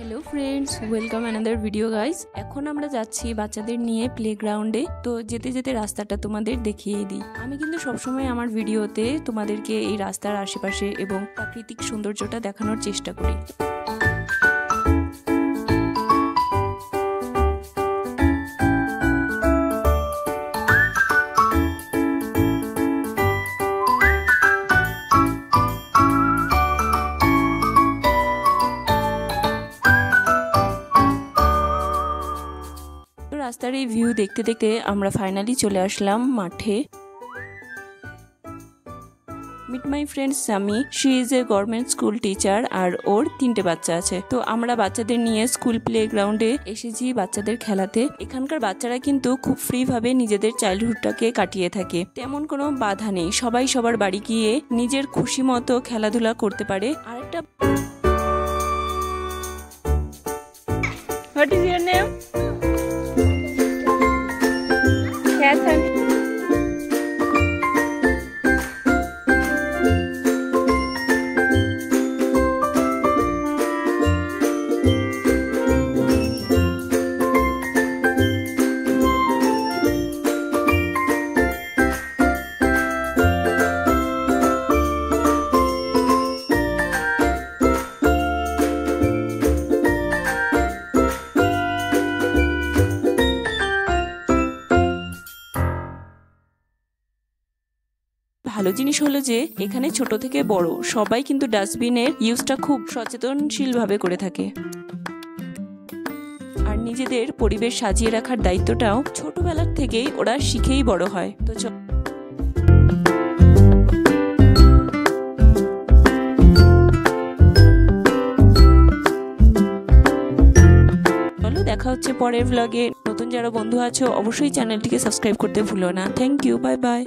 Hello friends welcome another video guys এখন আমরা যাচ্ছি বাচ্চাদের নিয়ে প্লেগ্রাউন্ডে। তো যেতে যেতে রাস্তাটা তোমাদের দেখিয়ে দিই। আমি কিন্তু সবসময় আমার ভিডিওতে তোমাদেরকে এই রাস্তার আশেপাশে এবং প্রাকৃতিক সৌন্দর্যটা দেখানোর চেষ্টা করি। রাস্তার এই ভিউ দেখতে দেখতে আমরা ফাইনালি চলে আসলাম মাঠে। Meet my friend Sami, she is a government school teacher আর ওর 3টে বাচ্চা আছে। তো আমরা বাচ্চাদের নিয়ে স্কুল প্লে গ্রাউন্ডে এসেছি বাচ্চাদের খেলাতে। এখানকার বাচ্চারা কিন্তু খুব ফ্রি ভাবে নিজেদের চাইল্ডহুডটাকে কাটিয়ে থাকে, তেমন কোনো বাধা নেই। সবাই সবার বাড়ি গিয়ে নিজের খুশি মতো খেলাধুলা করতে পারে। আর একটা হোয়াট ইজ ইওর নেম? ভালো জিনিস হলো যে এখানে ছোট থেকে বড় সবাই কিন্তু ডাস্টবিনের ইউজটা খুব সচেতনশীল ভাবে করে থাকে। আর নিজেদের পরিবেশ সাজিয়ে রাখার দায়িত্বটাও ছোটবেলার থেকেই ওরা শিখেই বড় হয়। তো চলো দেখা হচ্ছে পরের ব্লগে। নতুন যারা বন্ধু আছো অবশ্যই চ্যানেলটিকে সাবস্ক্রাইব করতে ভুলো না। Thank you, bye by.